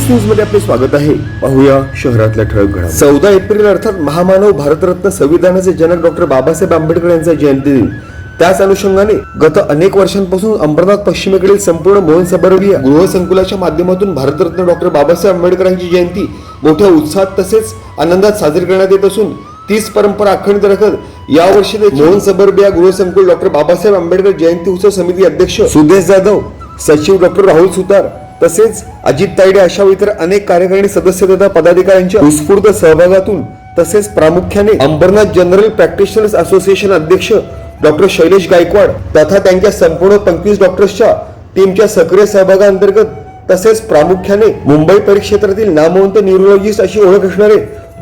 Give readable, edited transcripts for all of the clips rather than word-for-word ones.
News मध्ये आपले स्वागत आहे। पाहूया शहरातल्या ठळक घडामोडी। 14 एप्रिल अर्थात महामानव भारतरत्न संविधानाचे जनक डॉक्टर बाबासाहेब आंबेडकर यांचा जयंती दिन। त्याच अनुषंगाने गत अनेक वर्षांपासून अंबरनाथ पश्चिमेकडील संपूर्ण मोहन सबर्बिया गृहसंकुलाच्या माध्यमातून भारतरत्न डॉक्टर बाबासाहेब आंबेडकर यांची जयंती मोठ्या उत्साहात तसेच आनंदात साजरी करण्यात येत असून तीच परंपरा अखंडित राखत यावर्षी मोहन सबर्बिया गृहसंकुल डॉक्टर बाबासाहेब आंबेडकर जयंती उत्सव समिती अध्यक्ष सुदेश जाधव, सचिव डॉक्टर राहुल सुतार तसेच अजित तायडे अशा इतर अनेक कार्यकारिणी सदस्य तथा पदाधिकाऱ्यांच्या उत्स्फूर्त सहभागातून तसेच प्रामुख्याने अंबरनाथ जनरल प्रॅक्टिशनर्स असोसिएशन अध्यक्ष डॉक्टर शैलेश गायकवाड तथा त्यांच्या संपूर्ण 25 डॉक्टर्सच्या टीमच्या सक्रिय सहभागाअंतर्गत तसेच प्रामुख्याने मुंबई परिक्षेत्रातील नामवंत न्यूरोलॉजिस्ट अशी ओळख असणारे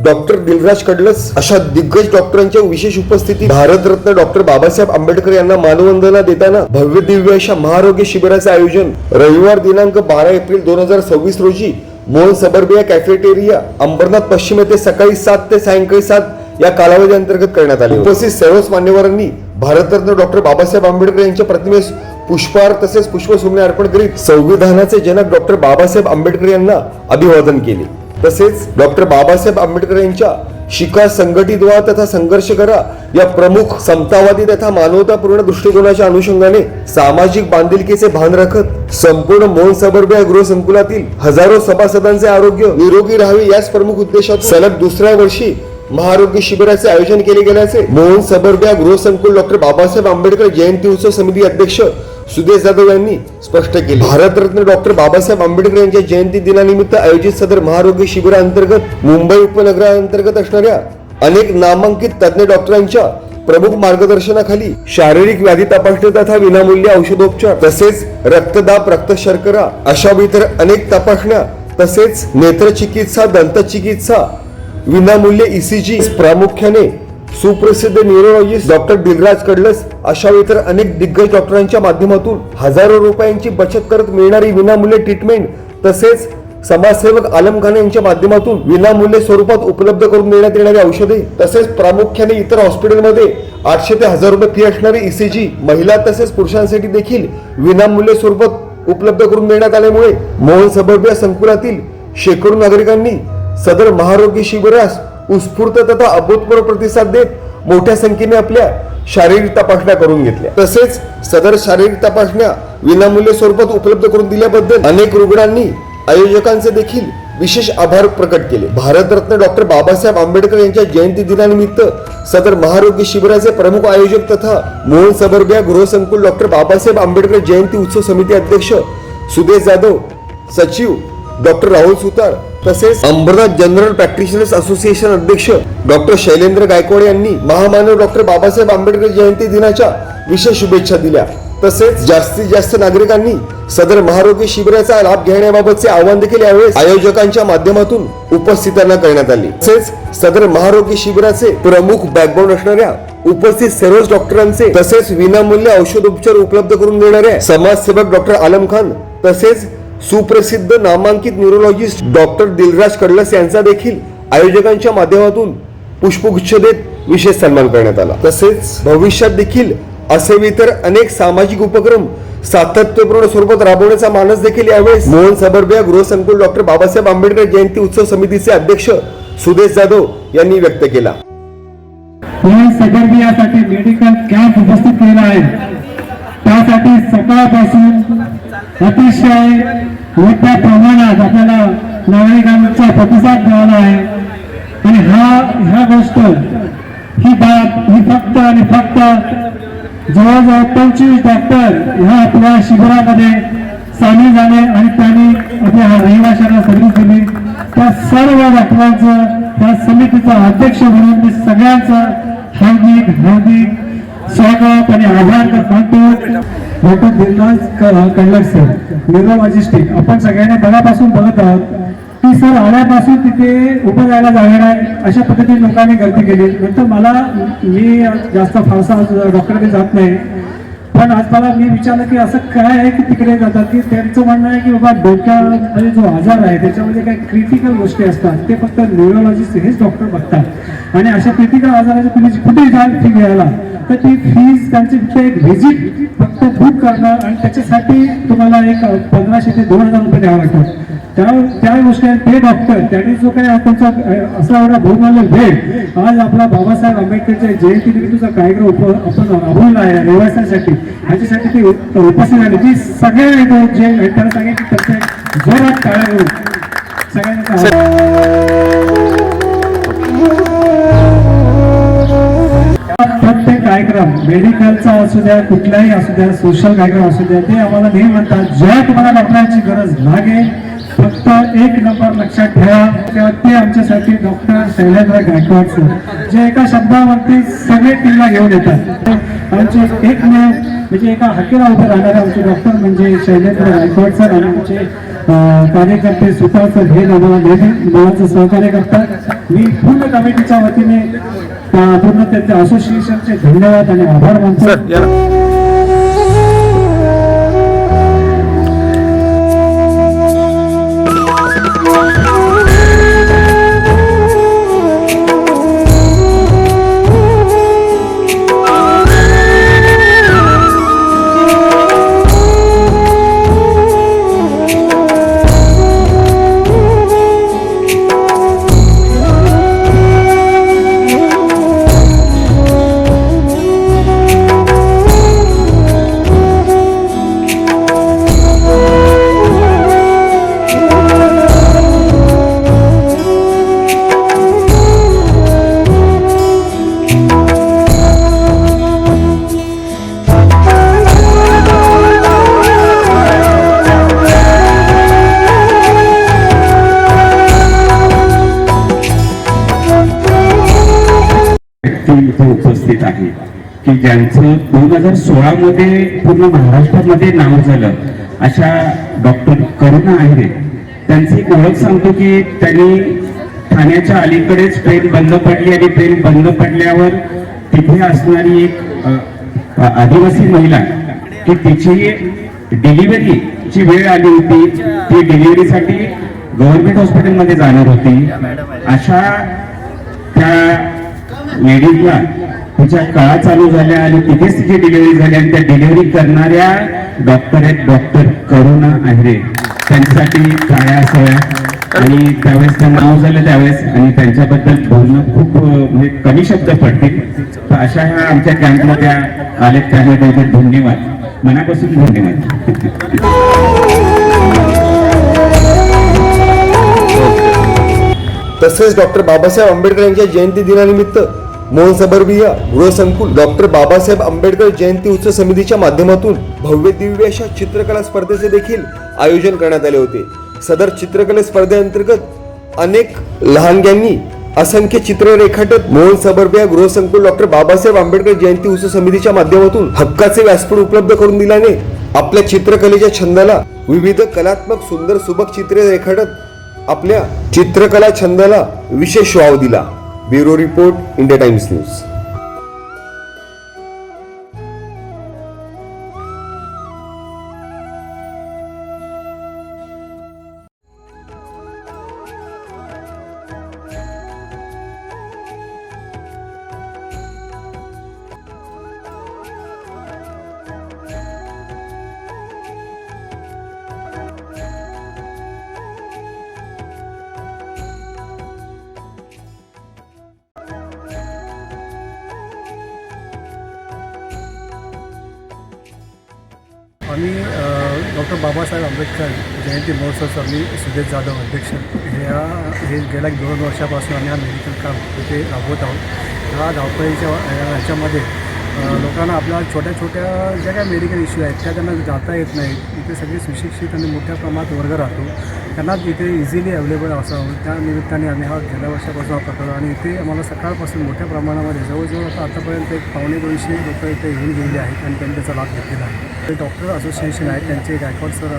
डॉक्टर दिलराज कडलस अशा दिग्गज डॉक्टरांच्या विशेष उपस्थितीत भारतरत्न डॉक्टर बाबासाहेब आंबेडकर यांना मानवंदना देताना भव्य दिव्य अशा महाआरोग्य शिबिराचे आयोजन रविवार दिनांक 12 एप्रिल 2026 रोजी मोहन सबर्बिया कॅफेटेरिया अंबरनाथ पश्चिम येथे सकाळी 7 ते सायंकाळी 7 या कालावधी अंतर्गत करण्यात आले। उपस्थित सर्वच मान्यवरांनी भारतरत्न डॉक्टर बाबासाहेब आंबेडकर यांच्या प्रतिमेस पुष्पहार तसेच पुष्पसुमने अर्पण करीत संविधानाचे जनक डॉक्टर बाबासाहेब आंबेडकर यांना अभिवादन केले। तसेच डॉक्टर बाबासाहेब आंबेडकर यांच्या शिका संघटित व्हा तथा संघर्ष करा या प्रमुख समतावादी तथा मानवतापूर्ण दृष्टिकोनाच्या अनुषंगाने सामाजिक बांधिलकीचे भान राखत संपूर्ण मोहन सबर्बिया गृहसंकुलातील हजारो सभासदांचे आरोग्य निरोगी राहावे याच प्रमुख उद्देशात सलग दुसऱ्या वर्षी महाआरोग्य शिबिराचे आयोजन केले गेल्याचे मोहन सबर्बिया गृहसंकुल डॉक्टर बाबासाहेब आंबेडकर जयंती उत्सव समिती अध्यक्ष सुदेश जाधव यांनी स्पष्ट केले। भारतरत्न डॉक्टर बाबासाहेब आंबेडकर यांच्या जयंती दिनानिमित्त आयोजित सदर महाआरोग्य शिबिराअंतर्गत मुंबई उपनगराअंतर्गत असणाऱ्या अनेक नामांकित तज्ञ डॉक्टरांच्या प्रमुख मार्गदर्शनाखाली शारीरिक व्याधी तपासणी तथा विनामूल्य औषधोपचार तसेच रक्तदाब रक्तशर्करा अशा इतर अनेक तपासण्या तसेच नेत्रचिकित्सा दंतचिकित्सा विनामूल्य ECG प्रामुख्याने सुप्रसिद्ध न्यूरोलॉजिस्ट डॉक्टर दिलराज कडलस अशा इतर अनेक दिग्गज डॉक्टरांच्या माध्यमातून हजारो रुपयांची बचत करत मिळणारी विनामूल्य ट्रीटमेंट तसेच समाजसेवक आलम खान यांच्या माध्यमातून विनामूल्य स्वरूपात उपलब्ध करून देण्यात येणारी औषधे तसेच प्रामुख्याने इतर हॉस्पिटलमध्ये 800 ते 1000 रुपये फी असणारी ECG महिला तसेच पुरुषांसाठी देखील विनामूल्य स्वरूपात उपलब्ध करून देण्यात आल्यामुळे मोहन सबर्बिया संकुलातील शेकडो नागरिकांनी सदर महाआरोग्य शिबिरास उत्स्फूर्त तथा अभूतपूर्व प्रतिसाद देत मोठ्या संख्येने आपल्या शारीरिक तपासण्या करून घेतल्या। तसेच सदर शारीरिक तपासण्या विनामूल्य स्वरूपात उपलब्ध करून दिल्याबद्दल अनेक रुग्णांनी आयोजकांचे देखील विशेष आभार प्रकट केले। भारतरत्न डॉक्टर बाबासाहेब आंबेडकर यांच्या जयंती दिनानिमित्त सदर महाआरोग्य शिबिराचे प्रमुख आयोजक तथा मोहन सबर्बिया गृहसंकुल डॉक्टर बाबासाहेब आंबेडकर जयंती उत्सव समिती अध्यक्ष सुदेश जाधव, सचिव डॉक्टर राहुल सुतार तसेच अंबरनाथ जनरल प्रॅक्टिशनर्स असोसिएशन अध्यक्ष डॉक्टर शैलेंद्र गायकवाड यांनी महामानव डॉक्टर बाबासाहेब आंबेडकर जयंती दिनाच्या विशेष शुभेच्छा दिल्या। तसेच जास्तीत जास्त नागरिकांनी सदर महाआरोग्य शिबिराचा लाभ घेण्याबाबतचे आवाहन देखील यावेळी आयोजकांच्या माध्यमातून उपस्थितांना करण्यात आले। तसेच सदर महाआरोग्य शिबिराचे प्रमुख बॅकग्राऊंड असणाऱ्या उपस्थित सर्वच डॉक्टरांचे तसेच विनामूल्य औषधोपचार उपलब्ध करून देणाऱ्या समाजसेवक डॉक्टर आलम खान तसेच सुप्रसिद्ध नामांकित न्यूरोलॉजिस्ट डॉक्टर दिलराज कडलस यांचा देखील आयोजकांच्या माध्यमातून पुष्पगुच्छ देत विशेष सन्मान करण्यात आला। तसेच भविष्यात देखील असे इतर अनेक सामाजिक उपक्रम सातत्यपूर्ण स्वरूपात राबवण्याचा मानस देखील यावेळी मोहन सबर्बिया गृहसंकुल डॉक्टर बाबासाहेब आंबेडकर जयंती उत्सव समितीचे अध्यक्ष सुदेश जाधव यांनी व्यक्त केला। सबर्बियासाठी मेडिकल कॅम्प उपस्थित केला आहे। त्यासाठी सकाळपासून अतिशय मोठ्या प्रमाणात आपल्याला नागरिकांचा प्रतिसाद मिळाला आहे आणि ह्या गोष्ट ही बाब ही फक्त आणि फक्त जवळजवळ 25 डॉक्टर ह्या आपल्या शिबिरामध्ये सामील झाले आणि त्यांनी आपल्या रहिवाशांना सर्व्हिस दिली। त्या सर्व डॉक्टरांचं त्या समितीचा अध्यक्ष म्हणून मी सगळ्यांचं हार्दिक स्वागत आणि आभार मानतो। डॉक्टर दिलराज कडलस सर न्यूरोलॉजिस्ट आपण सगळ्यांना बघापासून बघत आहोत की सर आल्यापासून तिथे उभं राहायला जागा आहे अशा पद्धतीने लोकांनी गर्दी केली। नंतर मी जास्त फारसा डॉक्टरकडे जात नाही, पण आज मला मी विचारलं की असं काय आहे की तिकडे जातात की त्यांचं म्हणणं आहे की बाबा डोक्यामध्ये जो आजार आहे त्याच्यामध्ये काही क्रिटिकल गोष्टी असतात ते फक्त न्यूरोलॉजिस्ट हेच डॉक्टर बघतात आणि अशा क्रिटिकल आजाराची तुम्ही कुठे जाल फी घ्यायला तर ती फीज त्यांची फक्त एक व्हिजिट फक्त बुक करणं आणि त्याच्यासाठी तुम्हाला एक 1500 ते 2000 रुपये द्यावं लागतात। त्या गोष्टी ते डॉक्टर त्यांनी जो काही त्यांचा असा एवढा बहुमूल्य भेट आज आपला बाबासाहेब आंबेडकरच्या जयंतीनिमित्तचा कार्यक्रम आपण राबवला आहे रहिवाशांसाठी, ह्याच्यासाठी ते उपस्थित झाले. ती सगळ्या जे त्यांना सांगेल की त्यांचे जोरात टाळ्या करून सगळ्यांना प्रत्येक कार्यक्रम मेडिकलचा असू द्या, कुठलाही असू द्या, सोशल कार्यक्रम असू द्या, ते आम्हाला नेहमी म्हणतात जेव्हा तुम्हाला डॉक्टरांची गरज लागेल फक्त एक नंबर लक्षात ठेवा. तेव्हा ते आमच्यासाठी डॉक्टर शैलेंद्र गायकवाड सर जे एका शब्दावरती सगळे टीमला घेऊन येतात. आमचे एकमेव म्हणजे एका हाकेला उभे राहणारे आमचे डॉक्टर म्हणजे शैलेंद्र गायकवाड सर आणि आमचे कार्यकर्ते सुतार सर हे आम्हाला नेहमी मुलाचं सहकार्य करतात. मी पूर्ण कमिटीच्या वतीने पूर्ण त्यांच्या असोसिएशनचे धन्यवाद आणि आभार मानतो. इथे उपस्थित आहे की ज्यांचं 2016 मध्ये पूर्ण महाराष्ट्रामध्ये नाव झालं अशा डॉक्टर करुणा आहेरे. त्यांची एक ओळख सांगतो की त्यांनी ठाण्याच्या अलीकडेच ट्रेन बंद पडली आणि ट्रेन बंद पडल्यावर तिथे असणारी एक आदिवासी महिला की तिची डिलिव्हरीची वेळ आली होती, ती डिलिव्हरीसाठी गव्हर्नमेंट हॉस्पिटलमध्ये जाणार होती. अशा त्या लेडीजला तिच्या काळा चालू झाल्या आणि तिथेच तिची डिलिव्हरी झाली आणि त्या डिलिव्हरी करणाऱ्या डॉक्टर आहेत डॉक्टर करुणा आहेरे. त्यांच्यासाठी टाळ्या असाव्या. आणि त्यावेळेस त्यांना नाव झालं त्यावेळेस आणि त्यांच्याबद्दल बोलणं खूप म्हणजे कमी शब्द पडतील. तर अशा ह्या आमच्या कॅम्पमध्ये आलेत त्यामध्ये धन्यवाद, मनापासून धन्यवाद. तसेच डॉक्टर बाबासाहेब आंबेडकर यांच्या जयंती दिनानिमित्त मोहन सबरबिया गृहसंकुल डॉक्टर बाबासाहेब आंबेडकर जयंती उत्सव समितीच्या माध्यमातून भव्य दिव्य अशा चित्रकला स्पर्धेचे देखील आयोजन करण्यात आले होते. सदर चित्रकला स्पर्धेअंतर्गत अनेक लहानग्यांनी असंख्य चित्र रेखाटत मोहन सबरबिया गृहसंकुल डॉक्टर बाबासाहेब आंबेडकर जयंती उत्सव समितीच्या माध्यमातून हक्काचे व्यासपीठ उपलब्ध करून दिल्याने आपल्या चित्रकलेच्या छंदाला विविध कलात्मक सुंदर सुबक चित्रे रेखाटत आपल्या चित्रकला छंदाला विशेष वाव दिला. Bureau report, India times news. आम्ही डॉक्टर बाबासाहेब आंबेडकर जयंती महोत्सव मी सुदेश जाधव अध्यक्ष हे गेल्या 2 वर्षापासून आम्ही हा मेडिकल काम इथे राबवत आहोत. ह्या धावपळीच्या ह्याच्यामध्ये लोकांना आपल्या छोट्या छोट्या ज्या काही मेडिकल इश्यू आहेत त्या त्यांना जाता येत नाही. इथे सगळे सुशिक्षित आणि मोठ्या प्रमाणात वर्ग राहतो, त्यांना इथे इझिली अवेलेबल असावं त्या निमित्ताने आम्ही हा गेल्या वर्षापासून हा करतो. आणि इथे आम्हाला सकाळपासून मोठ्या प्रमाणामध्ये जवळजवळ आतापर्यंत एक 250-200 लोक इथे येऊन गेलेले आहेत आणि त्यांनी त्याचा लाभ घेतलेला आहे. डॉक्टर असोसिएशन आहेत त्यांचे गायकवाड सर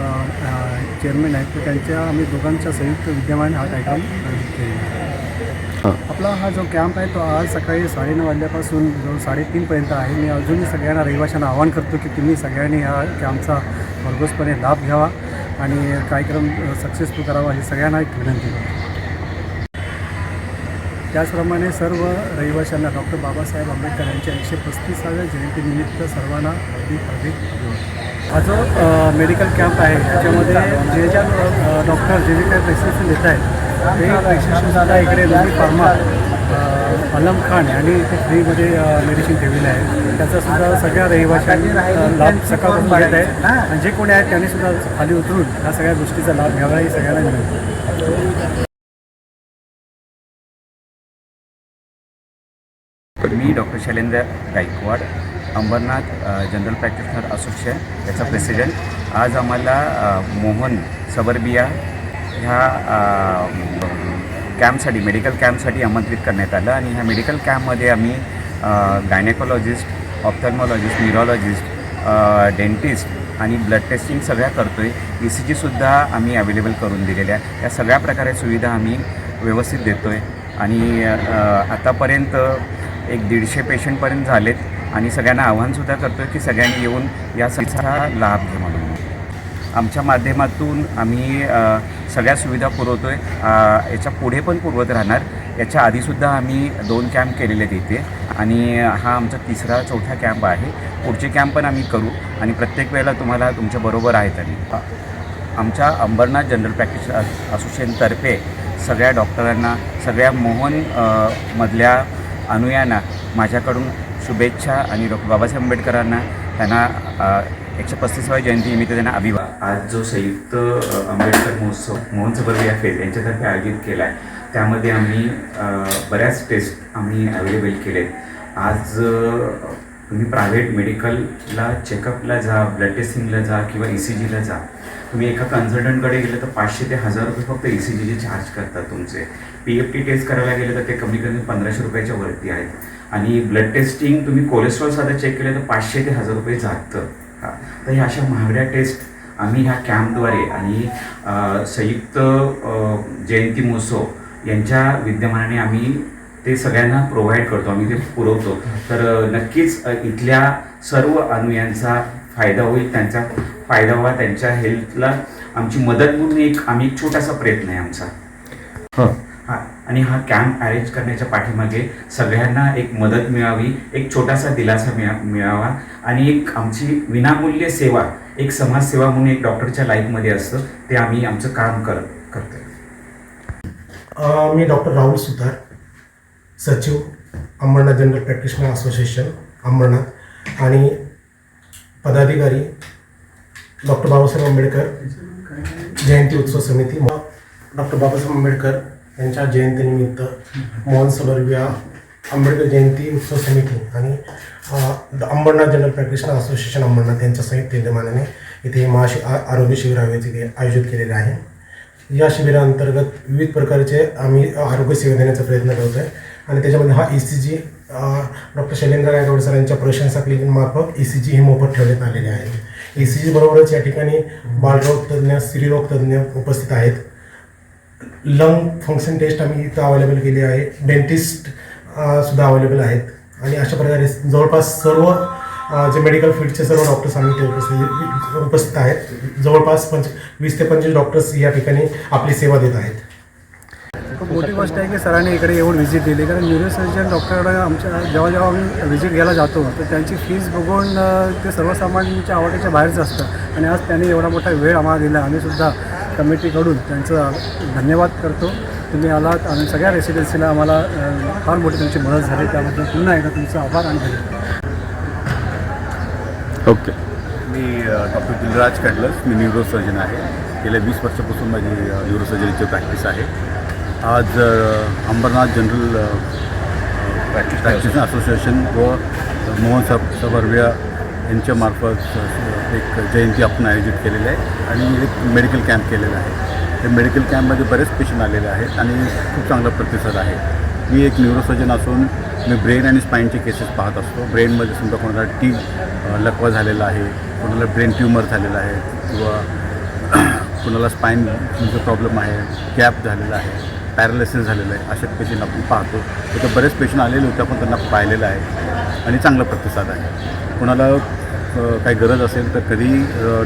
चेअरमॅन आहेत, तर त्यांच्या आम्ही दोघांच्या संयुक्त विद्यमाने हा कार्यक्रम केलेला. आपला हा जो कॅम्प आहे तो आज सकाळी 9:30 वाजल्यापासून जवळ 3:30पर्यंत आहे. मी अजूनही सगळ्यांना रहिवाशांना आवाहन करतो की तुम्ही सगळ्यांनी ह्या कॅम्पचा भरघोसपणे लाभ घ्यावा आणि कार्यक्रम सक्सेसफुल करावा ही सगळ्यांना एक विनंती करतो. त्याचप्रमाणे सर्व रहिवाशांना डॉक्टर बाबासाहेब आंबेडकर यांच्या 135व्या जयंतीनिमित्त सर्वांना हार्दिक अभिनंदन. हा जो मेडिकल कॅम्प आहे याच्यामध्ये जे ज्या डॉक्टर जे काही प्रेस्क्रिप्शन देत आहेत ते प्रेस्क्रिप्शनसुद्धा इकडे लोधी फार्मा अलम खान यांनी इथे फ्रीमध्ये मेडिसिन ठेवलेलं आहे. त्याचासुद्धा सगळ्या रहिवाशांनी लाभ सकाळपासून घेत आहेत आणि जे कोणी आहेत त्यांनीसुद्धा खाली उतरून ह्या सगळ्या गोष्टीचा लाभ घ्यावा ही सगळ्यांना मिळेल. मी doctor Shailendra Gaikwad, Ambernath general practitioner association याचा प्रेसिडेंट. आज आम्हाला मोहन सबर्बिया ह्या कॅम्पसाठी मेडिकल कॅम्पसाठी आमंत्रित करण्यात आलं आणि ह्या मेडिकल कॅम्पमध्ये आम्ही गायनेकोलॉजिस्ट, ऑप्थॅल्मॉलॉजिस्ट, न्यूरोलॉजिस्ट, डेंटिस्ट आणि ब्लड टेस्टिंग सगळ्या करतो आहे. ECGसुद्धा आम्ही अवेलेबल करून दिलेल्या आहे. या सगळ्या प्रकारे सुविधा आम्ही व्यवस्थित देतो आहे आणि आतापर्यंत एक 150 पेशंटपर्यंत झालेत आणि सगळ्यांना आव्हानसुद्धा करतो आहे की सगळ्यांनी येऊन या संस्थेचा लाभ घ्या म्हणून. आमच्या माध्यमातून आम्ही सगळ्या सुविधा पुरवतो आहे. याच्या पुढे पण पुरवत राहणार. याच्या आधीसुद्धा आम्ही 2 कॅम्प केलेले आहेत इथे आणि हा आमचा 3रा-4था कॅम्प आहे. पुढचे कॅम्प पण आम्ही करू आणि प्रत्येक वेळेला तुम्हाला तुमच्याबरोबर आहेत. आणि आमच्या अंबरनाथ जनरल प्रॅक्टिस असोसिएशनतर्फे सगळ्या डॉक्टरांना, सगळ्या मोहन मधल्या अनुयांना माझ्याकडून शुभेच्छा आणि डॉक्टर बाबासाहेब आंबेडकरांना त्यांना 135व्या जयंतीनिमित्त त्यांना अभिवादन. आज जो संयुक्त आंबेडकर महोत्सव मोहन सबर्बिया फेज यांच्यातर्फे आयोजित केला आहे त्यामध्ये आम्ही बऱ्याच टेस्ट आम्ही अवेलेबल केलेत. आज तुम्ही प्रायव्हेट मेडिकलला चेकअपला जा, ब्लड टेस्टिंगला जा किंवा ECGला जा. तुम्ही एका कन्सल्टंटकडे गेलं तर 500 ते 1000 रुपये फक्त ECGचे चार्ज करतात तुमचे. PFT टेस्ट करायला गेलं तर ते कमी 1500 रुपयाच्या वरती आहेत आणि ब्लड टेस्टिंग तुम्ही कोलेस्ट्रॉल साधा चेक केलं तर 500 ते 1000 रुपये जातं. तर ह्या अशा महागड्या टेस्ट आम्ही ह्या कॅम्पद्वारे आणि संयुक्त जयंती महोत्सव यांच्या विद्यमानाने आम्ही ते सगळ्यांना प्रोव्हाइड करतो, आम्ही ते पुरवतो. तर नक्कीच इथल्या सर्व अनुयांचा फायदा होईल, त्यांचा फायदा व्हावा, त्यांच्या हेल्थला आमची मदत म्हणून आम्ही एक छोटासा प्रयत्न आहे आमचा. आणि हा कॅम्प अरेंज करण्याच्या पाठीमागे सगळ्यांना एक मदत मिळावी, एक छोटासा दिलासा मिळावा आणि एक आमची विनामूल्य सेवा, एक समाजसेवा म्हणून एक डॉक्टरच्या लाईफमध्ये असतं ते आम्ही आमचं काम करतोय. मी डॉक्टर राहुल सुतार, सचिव Ambernath general practitioner association Ambernath आणि पदाधिकारी डॉक्टर बाबासाहेब आंबेडकर जयंती उत्सव समिती. डॉक्टर बाबासाहेब आंबेडकर यांच्या जयंतीनिमित्त मोहन सबर्बिया आंबेडकर जयंती उत्सव समिती आणि Ambernath general practitioner association Ambernath यांच्या संयुक्त विद्यमानाने इथे आरोग्य शिबिर आयोजित केलेले आहे. या शिबिराअंतर्गत विविध प्रकारचे आम्ही आरोग्य सेवा देण्याचा प्रयत्न करतो आहे आणि त्याच्यामध्ये हा ECG doctor Shailendra Gaikwad sir यांच्या प्रशंसा क्लिनिकमार्फत ECG हे मोफत ठेवण्यात आलेले आहे. ECG बरोबरच या ठिकाणी बालरोग तज्ज्ञ, स्त्रीरोग तज्ज्ञ उपस्थित आहेत. लंग फंक्शन टेस्ट आम्ही इथं अवेलेबल केली आहे. डेंटिस्ट सुद्धा अवेलेबल आहेत आणि अशा प्रकारे जवळपास सर्व जे मेडिकल फील्डचे सर्व डॉक्टर्स आम्ही ते उपस्थित आहेत. जवळपास 20 ते 25 डॉक्टर्स या ठिकाणी आपली सेवा देत आहेत. खूप मोठी गोष्ट आहे की सरांनी इकडे येऊन व्हिजिट दिली, कारण न्यूरोसर्जन डॉक्टरकडे आमच्या जेव्हा आम्ही व्हिजिट घ्यायला जातो तर त्यांची फीस बघून ते सर्वसामान्यांच्या आवडीच्या बाहेरचं असतं आणि आज त्यांनी एवढा मोठा वेळ आम्हाला दिला. आम्हीसुद्धा कमिटीकडून त्यांचं धन्यवाद करतो. तुम्ही आलात आणि सगळ्या रेसिडेन्सीला आम्हाला फार मोठी तुमची मदत झाली, त्याबद्दल पुन्हा एकदा तुमचा आभार आणि धन्यवाद. ओके. मी डॉक्टर दिलराज कडलस, मी न्यूरोसर्जन आहे. गेल्या 20 वर्षापासून माझी न्यूरोसर्जरीची प्रॅक्टिस आहे. आज अंबरनाथ जनरल प्रॅक्टिशनर असोसिएशन व मोहन सबर्बिया यांच्यामार्फत एक जयंती आपण आयोजित केलेली आहे आणि एक मेडिकल कॅम्प केलेला आहे. त्या मेडिकल कॅम्पमध्ये बरेच पेशंट आलेले आहेत आणि खूप चांगला प्रतिसाद आहे. मी एक न्यूरोसर्जन असून मी ब्रेन आणि स्पाईनचे केसेस पाहत असतो. ब्रेनमध्ये समजा कोणाला लकवा झालेला आहे, कोणाला ब्रेन ट्यूमर झालेला आहे किंवा कोणाला स्पाईनचा प्रॉब्लेम आहे, गॅप झालेला आहे, पॅरालिसिस झालेलं आहे, अशा पेशंट आपण पाहतो. तिथे बरेच पेशंट आलेले होते, आपण त्यांना पाहिलेलं आहे आणि चांगला प्रतिसाद आहे. कोणाला काही गरज असेल तर कधी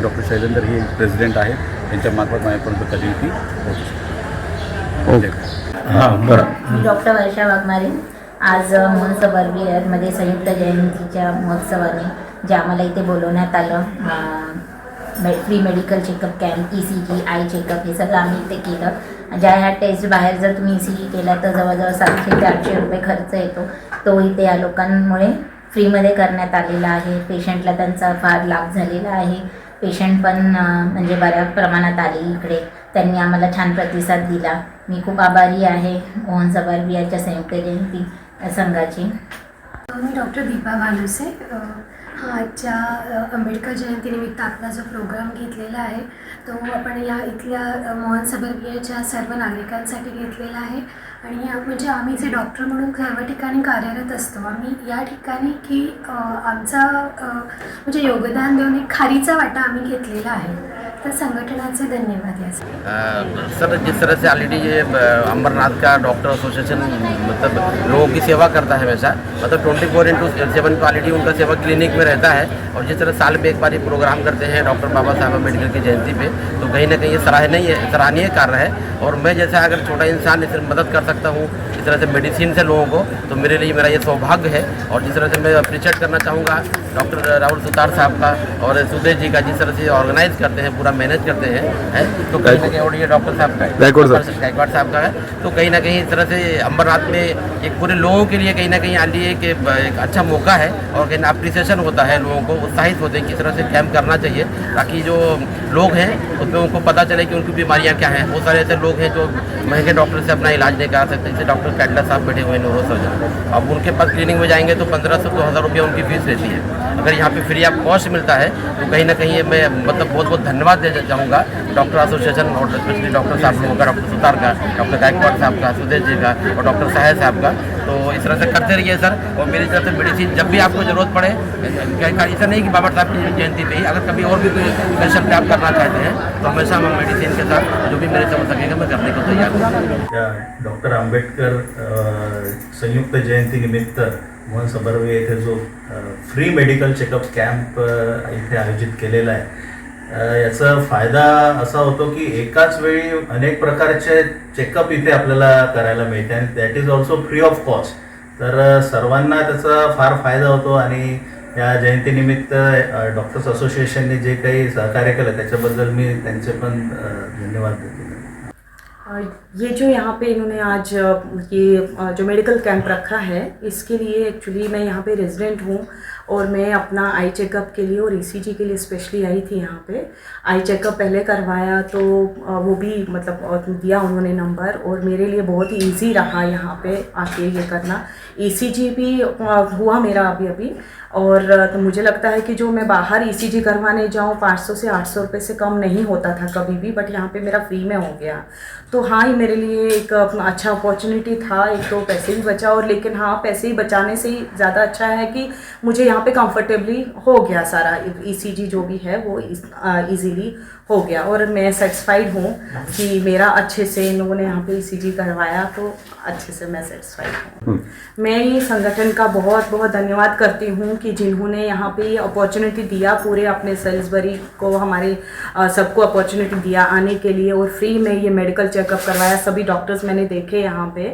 डॉक्टर शैलेंद्र हे प्रेसिडेंट आहेत, त्यांच्यामार्फत माझ्यापर्यंत कधीही ती पोहोचू शकते. ओके. हां, बरं. मी डॉक्टर वर्षा वाघमारे. आज मोहन सबर्बियामध्ये संयुक्त जयंतीच्या महोत्सवाने जे आम्हाला इथे बोलवण्यात आलं. Free medical checkup camp, ECG, I checkup हे सगळं आम्ही इथे केलं. ज्या ह्या टेस्ट बाहेर जर तुम्ही ECG केला तर जवळजवळ 700 ते 800 रुपये खर्च येतो. तो इथे या लोकांमुळे फ्रीमध्ये करण्यात आलेला आहे. पेशंटला त्यांचा फार लाभ झालेला आहे. पेशंट पण म्हणजे बऱ्या प्रमाणात आले इकडे. त्यांनी आम्हाला छान प्रतिसाद दिला. मी खूप आभारी आहे मोहन सबारबियाच्या संयुक्त जयंती संघाची. मी डॉक्टर दीपा भालुसे. हा आजच्या आंबेडकर जयंतीनिमित्त आपला जो प्रोग्राम घेतलेला आहे तो आपण या इथल्या मोहन सबारबियाच्या सर्व नागरिकांसाठी घेतलेला आहे. आणि म्हणजे आम्ही जे डॉक्टर म्हणून सर्व ठिकाणी कार्यरत असतो, आम्ही या ठिकाणी की आमचा म्हणजे योगदान देऊन एक खारीचा वाटा आम्ही घेतलेला आहे. तर संघटनाचे धन्यवाद यासाठी. सर, जिस तरह से ऑलरेडी ये अमरनाथ का डॉक्टर एसोसिएशन मतलब लोगों की सेवा करता है, वैसा मतलब 24/7 का ऑलरेडी उनका सेवा क्लिनिक में रहता है. और जिस तरह साल में एक बार ये प्रोग्राम करते हैं डॉक्टर बाबा साहब अम्बेडकर की जयंती पे, तो कहीं ना कहीं ये सराहनीय कार्य है. और मैं जैसा अगर छोटा इंसान इसमें मदद कर सकता हूँ इस तरह से मेडिसिन से लोगों को, तो मेरे लिए मेरा ये सौभाग्य है. और जिस तरह से मैं अप्रिशिएट करना चाहूँगा डॉक्टर राहुल सुतार साहब का और सुदेश जी का, जिस तरह से ऑर्गेनाइज करते हैं, पूरा मैनेज करते हैं तो कहीं ना कहीं. और ये डॉक्टर साहब का गायकवाड़ साहब का है. तो कहीं ना कहीं इस तरह से अम्बरनाथ में एक पूरे लोगों के लिए कहीं ना कहीं आलिए एक अच्छा मौका है. और कहीं अप्रिसिएशन होता है, लोगों को उत्साहित होते हैं किस तरह से कैंप करना चाहिए, ताकि जो लोग हैं उसमें उनको पता चले कि उनकी बीमारियां क्या हैं. बहुत सारे ऐसे लोग हैं जो महंगे डॉक्टर से अपना इलाज नहीं करा सकते. जैसे डॉक्टर कैडलर साहब बैठे हुए न्यूरो सर्जन, अब उनके पास क्लिनिक में जाएंगे तो 1500 से 2000 रुपये उनकी फीस रहती है. अगर यहाँ पे फ्री ऑफ कॉस्ट मिलता है तो कहीं ना कहीं मैं मतलब बहुत बहुत धन्यवाद देना चाहूँगा डॉक्टर एसोसिएशन और स्पेशली डॉक्टर साहब लोगों का, डॉक्टर सुतार का, डॉक्टर गायकवाड़ साहब का, सुदेश जी का और डॉक्टर साहेब साहब का. तो इस तरह से करते रहिए सर. और मेरी तरफ से मेडिसिन जब भी आपको ज़रूरत पड़े, ऐसा नहीं कि बाबा साहब की जयंती पे ही, अगर कभी और भी कोई स्पेशल पे आप करना चाहते हैं तो हमेशा हम मेडिसिन के साथ जो भी मेरे से हो सकेगा मैं करने को तैयार हूँ. त्या डॉक्टर आंबेडकर संयुक्त जयंतीनिमित्त मोहन सबारबिया येथे जो फ्री मेडिकल चेकअप कॅम्प इथे आयोजित केलेला आहे, याचा फायदा असा होतो की एकाच वेळी अनेक प्रकारचे चेकअप इथे आपल्याला करायला मिळते आणि that is also free of cost. तर सर्वांना त्याचा फार फायदा होतो. आणि या जयंतीनिमित्त डॉक्टर्स असोसिएशनने जे काही सहकार्य केलं त्याच्याबद्दल मी त्यांचे पण धन्यवाद देतो. ये जो यहाँ पे इन्होंने आज ये जो मेडिकल कैंप रखा है, इसके लिए एक्चुअली मैं यहाँ पे रेजिडेंट हूँ और मैं अपना आई चेकअप के लिए और ECG के लिए स्पेशली आई थी यहाँ पे. आई चेकअप पहले करवाया तो वो भी मतलब दिया उन्होंने नंबर, और मेरे लिए बहुत ही ईजी रहा यहाँ पे आके ये करना. ECG भी हुआ मेरा अभी. और तो मुझे लगता है कि जो मैं बाहर ECG करवाने जाऊँ 500 से 800 रुपये से कम नहीं होता था कभी भी, बट यहाँ पे मेरा फ्री में हो गया. तो हाँ, ये मेरे लिए एक अच्छा अपॉर्चुनिटी था. एक तो पैसे भी बचा, और लेकिन हाँ, पैसे ही बचाने से ही ज़्यादा अच्छा है कि मुझे यहाँ पे कंफर्टेबली हो गया सारा. ECG जो भी है वो इजीली हो गया, और मैं सेटिस्फाइड हूँ कि मेरा अच्छे से इन लोगों ने यहाँ पे ECG करवाया, तो अच्छे से मैं सेटिस्फाइड हूँ. मैं ये संगठन का बहुत बहुत धन्यवाद करती हूँ कि जिन्होंने यहाँ पे ये अपॉर्चुनिटी दिया, पूरे अपने सेल्सबरी को हमारे सबको अपॉर्चुनिटी दिया आने के लिए, और फ्री में ये मेडिकल चेकअप करवाया. सभी डॉक्टर्स मैंने देखे यहाँ पे,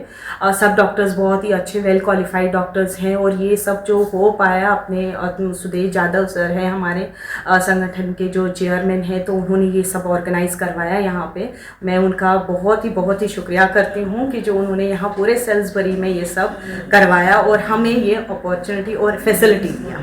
सब डॉक्टर्स बहुत ही अच्छे वेल क्वालिफाइड डॉक्टर्स हैं. और ये सब जो हो पाया अपने सुदेश यादव सर हैं हमारे संगठन के जो चेयरमैन हैं, तो उन्होंने ये सब ऑर्गेनाइज करवाया यहाँ पे. मैं उनका बहुत ही शुक्रिया करती हूँ कि जो उन्होंने यहाँ पूरे सेल्सबरी में ये सब करवाया और हमें ये अपॉर्चुनिटी और फैसिलिटी दिया.